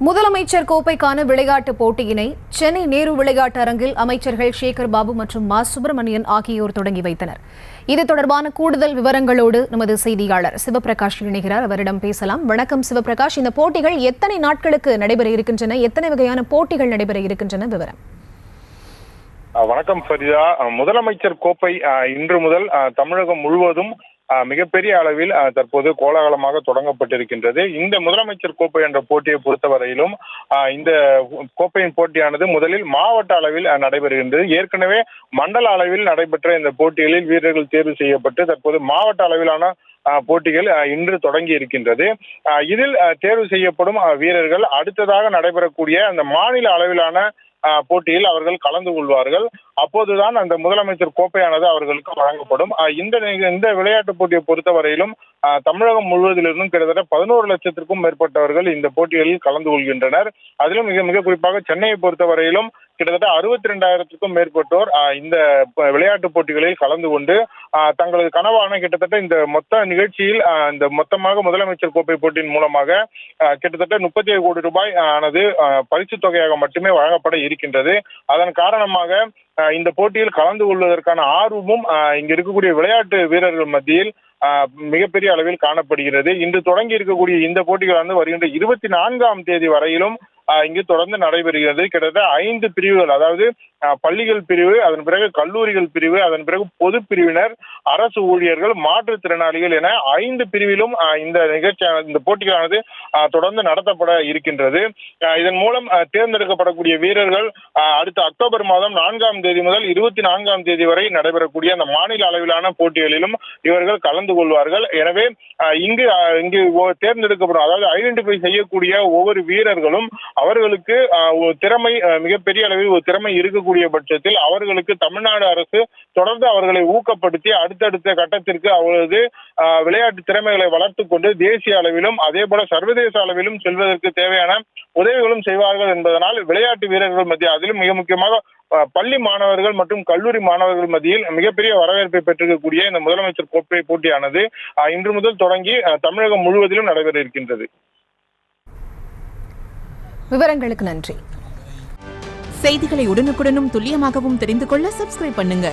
முதலமைச்சர் கோப்பைக்கான விளையாட்டுப் போட்டியினை சென்னை நேரு விளையாட்டு அரங்கில் அமைச்சர்கள் சேகர் பாபு மற்றும் மா சுப்பிரமணியன் ஆகியோர் தொடங்கி வைத்தனர். இது தொடர்பான கூடுதல் விவரங்களோடு நமது செய்தியாளர் சிவபிரகாஷ் இணைகிறார். அவரிடம் பேசலாம். வணக்கம் சிவபிரகாஷ், இந்த போட்டிகள் எத்தனை நாட்களுக்கு நடைபெற இருக்கின்றன? எத்தனை வகையான போட்டிகள் நடைபெற இருக்கின்றன? விவரம். வணக்கம் ஃபரிதா. முதலமைச்சர் கோப்பை இன்று முதல் தமிழகம் முழுவதும் மிகப்பெரிய அளவில் தற்போது கோலாகலமாக தொடங்கப்பட்டிருக்கின்றது. இந்த முதலமைச்சர் கோப்பை என்ற போட்டியை பொறுத்தவரையிலும் இந்த கோப்பையின் போட்டியானது முதலில் மாவட்ட அளவில் நடைபெறுகின்றது. ஏற்கனவே மண்டல அளவில் நடைபெற்ற இந்த போட்டிகளில் வீரர்கள் தேர்வு செய்யப்பட்டு தற்போது மாவட்ட அளவிலான போட்டிகள் இன்று தொடங்கி இருக்கின்றது. இதில் தேர்வு செய்யப்படும் வீரர்கள் அடுத்ததாக நடைபெறக்கூடிய அந்த மாநில அளவிலான போட்டியில் அவர்கள் கலந்து கொள்வார்கள். அப்போதுதான் அந்த முதலமைச்சர் கோப்பையானது அவர்களுக்கு வழங்கப்படும். இந்த விளையாட்டு போட்டியை பொறுத்தவரையிலும் தமிழகம் முழுவதிலிருந்தும் கிட்டத்தட்ட 11 லட்சத்திற்கும் மேற்பட்டவர்கள் இந்த போட்டிகளில் கலந்து கொள்கின்றனர். அதிலும் மிக குறிப்பாக சென்னையை பொறுத்தவரையிலும் கிட்டத்தட்ட 62,000க்கும் மேற்பட்டோர் இந்த விளையாட்டு போட்டிகளில் கலந்து கொண்டு தங்களது கனவான கிட்டத்தட்ட இந்த மொத்த நிகழ்ச்சியில் இந்த மொத்தமாக முதலமைச்சர் கோப்பை போட்டியின் மூலமாக கிட்டத்தட்ட 37 கோடி ரூபாய் ஆனது பரிசு தொகையாக மட்டுமே வழங்கப்பட இருக்கின்றது. அதன் காரணமாக இந்த போட்டியில் கலந்து கொள்வதற்கான ஆர்வமும் இங்க இருக்கக்கூடிய விளையாட்டு வீரர்கள் மத்தியில் மிகப்பெரிய அளவில் காணப்படுகிறது. இன்று தொடங்கி இருக்கக்கூடிய இந்த போட்டிகள் வருகின்ற 24ஆம் தேதி வரையிலும் இங்கு தொடர்ந்து நடைபெறுகிறது. கிட்டத்தட்ட 5 பிரிவுகள், அதாவது பள்ளிகள் பிரிவு, அதன் பிறகு கல்லூரிகள் பிரிவு, அதன் பிறகு பொது பிரிவினர், அரசு ஊழியர்கள், மாற்றுத்திறனாளிகள் என 5 பிரிவிலும் இந்த போட்டிகளானது தொடர்ந்து நடத்தப்பட இருக்கின்றது. இதன் மூலம் தேர்ந்தெடுக்கப்படக்கூடிய வீரர்கள் அடுத்த அக்டோபர் மாதம் 4ஆம் தேதி முதல் 24ஆம் தேதி வரை நடைபெறக்கூடிய அந்த மாநில அளவிலான போட்டிகளிலும் இவர்கள் கலந்து கொள்வார்கள். எனவே இங்கு தேர்ந்தெடுக்கப்படும், அதாவது ஐடென்டிஃபை செய்யக்கூடிய ஒவ்வொரு வீரர்களும் அவர்களுக்கு திறமை, மிகப்பெரிய அளவில் ஒரு திறமை இருக்கக்கூடிய பட்சத்தில் அவர்களுக்கு தமிழ்நாடு அரசு தொடர்ந்து அவர்களை ஊக்கப்படுத்தி அடுத்தடுத்த கட்டத்திற்கு அவரது விளையாட்டு திறமைகளை வளர்த்துக் கொண்டு தேசிய அளவிலும் அதே போல சர்வதேச அளவிலும் செல்வதற்கு தேவையான உதவிகளும் செய்வார்கள் என்பதனால் விளையாட்டு வீரர்கள் மத்தியில், அதிலும் மிக முக்கியமாக பள்ளி மாணவர்கள் மற்றும் கல்லூரி மாணவர்கள் மத்தியில் மிகப்பெரிய வரவேற்பை பெற்றிருக்கக்கூடிய இந்த முதலமைச்சர் கோப்பை போட்டியானது இன்று முதல் தொடங்கி தமிழகம் முழுவதிலும் நடைபெற இருக்கின்றது. விவரங்களுக்கு நன்றி. செய்திகளை உடனுக்குடனும் துல்லியமாகவும் தெரிந்து கொள்ள சப்ஸ்கிரைப் பண்ணுங்க.